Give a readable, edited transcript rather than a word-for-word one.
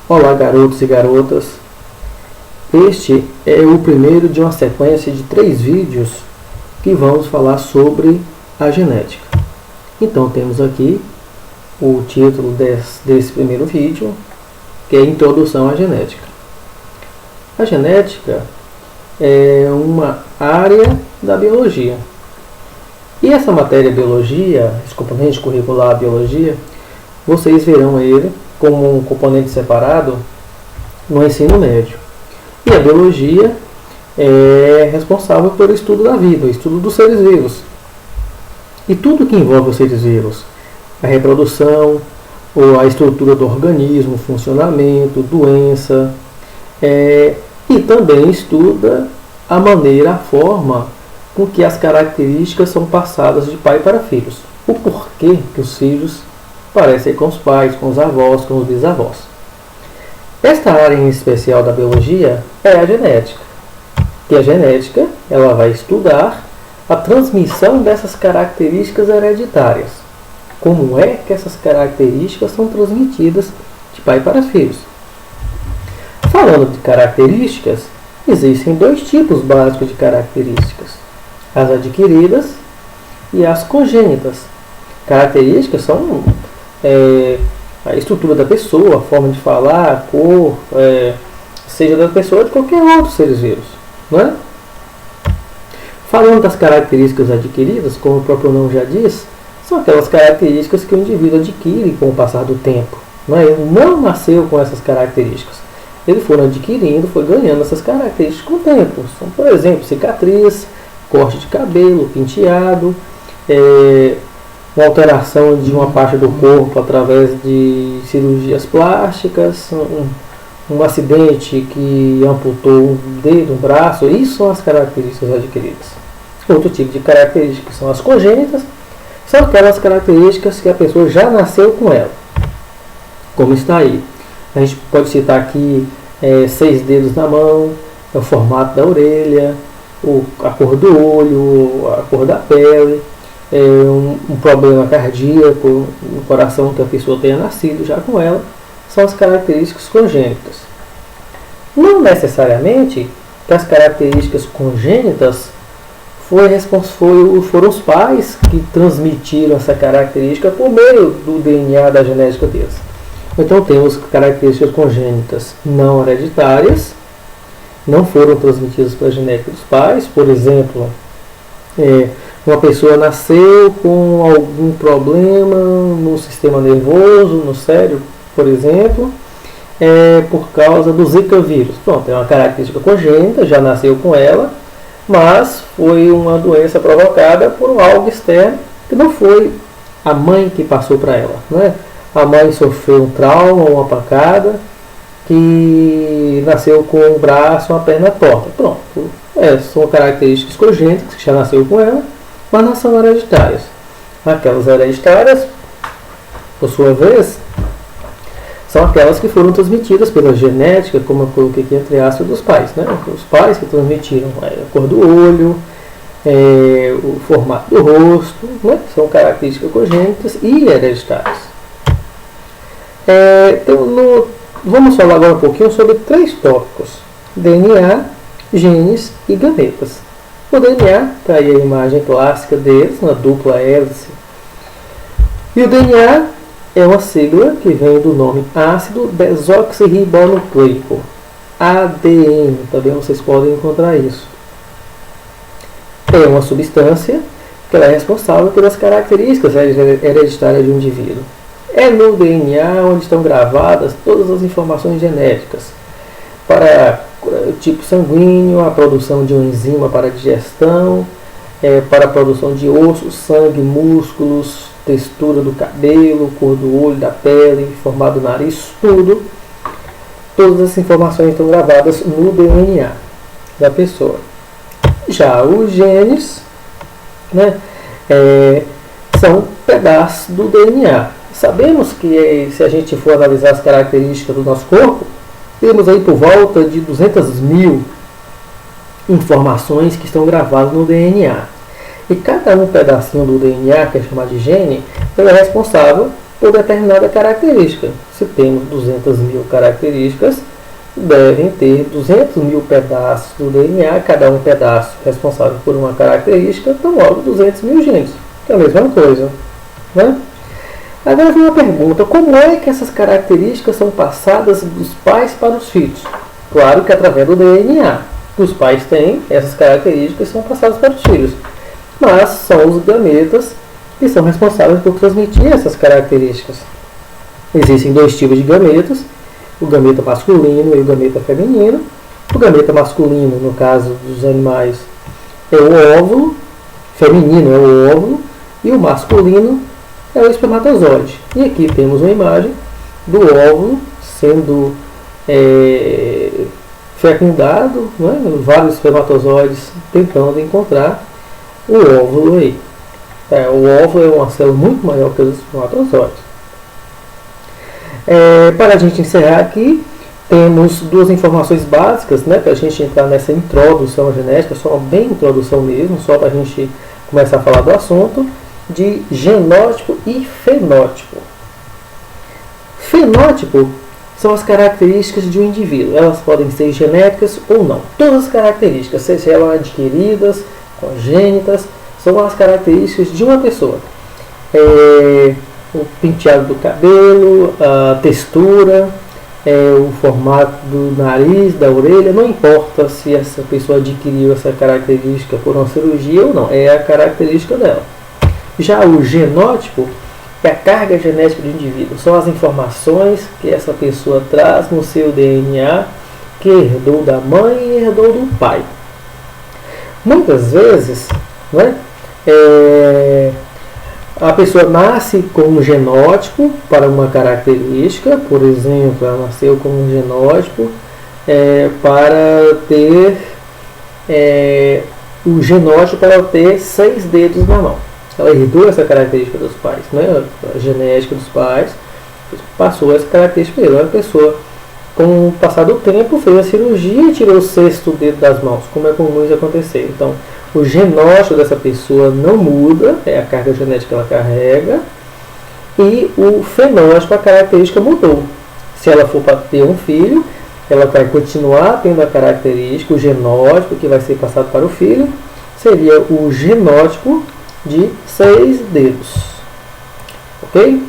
Olá, garotos e garotas. Este é o primeiro de uma sequência de 3 vídeos que vamos falar sobre a genética. Então temos aqui o título desse primeiro vídeo, que é Introdução à Genética. A genética é uma área da biologia. E essa matéria biologia, esse componente curricular biologia, vocês verão ele como um componente separado no ensino médio. E a biologia é responsável pelo estudo da vida, o estudo dos seres vivos. E tudo que envolve os seres vivos, a reprodução, ou a estrutura do organismo, funcionamento, doença, e também estuda a maneira, a forma com que as características são passadas de pai para filhos. O porquê que os filhos parecem com os pais, com os avós, com os bisavós. Esta área em especial da biologia é a genética. E a genética ela vai estudar a transmissão dessas características hereditárias. Como é que essas características são transmitidas de pai para filhos? Falando de características, existem 2 tipos básicos de características: as adquiridas e as congênitas. Características são a estrutura da pessoa, a forma de falar, a cor, seja da pessoa ou de qualquer outro seres vivos, não é? Falando das características adquiridas, como o próprio nome já diz, são aquelas características que o indivíduo adquire com o passar do tempo. Não é? Ele não nasceu com essas características. Ele foi adquirindo, foi ganhando essas características com o tempo. São, por exemplo, cicatriz, corte de cabelo, penteado, uma alteração de uma parte do corpo através de cirurgias plásticas, um acidente que amputou um dedo, um braço. Isso são as características adquiridas. Outro tipo de características são as congênitas, são aquelas características que a pessoa já nasceu com ela, como está aí. A gente pode citar aqui 6 dedos na mão, o formato da orelha, a cor do olho, a cor da pele, um problema cardíaco no coração que a pessoa tenha nascido já com ela, são as características congênitas. Não necessariamente que as características congênitas foram os pais que transmitiram essa característica por meio do DNA da genética deles. Então temos características congênitas não hereditárias, não foram transmitidas pela genética dos pais. Por exemplo, uma pessoa nasceu com algum problema no sistema nervoso, no cérebro, por exemplo, por causa do Zika vírus. Pronto, é uma característica congênita, já nasceu com ela, mas foi uma doença provocada por algo externo que não foi a mãe que passou para ela, não é? A mãe sofreu um trauma, uma pancada, que nasceu com um braço, uma perna torta. Pronto, são características congênitas que já nasceu com ela, mas não são hereditárias. Aquelas hereditárias, por sua vez, são aquelas que foram transmitidas pela genética, como eu coloquei aqui entre aspas, dos pais, né? Os pais que transmitiram a cor do olho, o formato do rosto, né? São características congênitas e hereditárias. Vamos falar agora um pouquinho sobre 3 tópicos: DNA, genes e gametas. O DNA, está aí a imagem clássica deles, uma dupla hélice. E o DNA é uma sigla que vem do nome ácido desoxirribonucleico, ADN, também vocês podem encontrar isso. É uma substância que ela é responsável pelas características hereditárias de um indivíduo. É no DNA onde estão gravadas todas as informações genéticas para o tipo sanguíneo, a produção de uma enzima para a digestão, para a produção de osso, sangue, músculos, textura do cabelo, cor do olho, da pele, formato do nariz, tudo. Todas as informações estão gravadas no DNA da pessoa. Já os genes, né, são pedaços do DNA. Sabemos que se a gente for analisar as características do nosso corpo, temos aí por volta de 200.000 informações que estão gravadas no DNA. E cada um pedacinho do DNA, que é chamado de gene, ele é responsável por determinada característica. Se temos 200 mil características, devem ter 200 mil pedaços do DNA, cada um pedaço responsável por uma característica, então logo 200 mil genes, que é a mesma coisa, né? Agora vem uma pergunta: como é que essas características são passadas dos pais para os filhos? Claro que através do DNA. Os pais têm essas características e são passadas para os filhos, mas são os gametas que são responsáveis por transmitir essas características. Existem dois tipos de gametas: o gameta masculino e o gameta feminino. O gameta masculino, no caso dos animais, é o óvulo, feminino é o óvulo, e o masculino é o espermatozoide. E aqui temos uma imagem do óvulo sendo fecundado, né? Vários espermatozoides tentando encontrar o óvulo aí. O óvulo é uma célula muito maior que os espermatozoides. Para a gente encerrar aqui, temos duas informações básicas, né, para a gente entrar nessa introdução à genética, só uma bem introdução mesmo, só para a gente começar a falar do assunto, de genótipo e fenótipo. Fenótipo são as características de um indivíduo. Elas podem ser genéticas ou não. Todas as características, seja elas adquiridas, congênitas, são as características de uma pessoa. O penteado do cabelo, a textura, o formato do nariz, da orelha, não importa se essa pessoa adquiriu essa característica por uma cirurgia ou não, é a característica dela. Já o genótipo é a carga genética do indivíduo, são as informações que essa pessoa traz no seu DNA, que herdou da mãe e herdou do pai. Muitas vezes, né, a pessoa nasce com um genótipo para uma característica, por exemplo, ela nasceu com um genótipo para ter o genótipo para ter 6 dedos na mão. Ela herdou essa característica dos pais, né? A genética dos pais passou essa característica para ele. A pessoa, com o passar do tempo, fez a cirurgia e tirou o 6º dedo das mãos, como é comum isso acontecer. Então, o genótipo dessa pessoa não muda, é a carga genética que ela carrega, e o fenótipo, a característica mudou. Se ela for para ter um filho, ela vai continuar tendo a característica, o genótipo que vai ser passado para o filho, seria o genótipo de 6 dedos. Ok?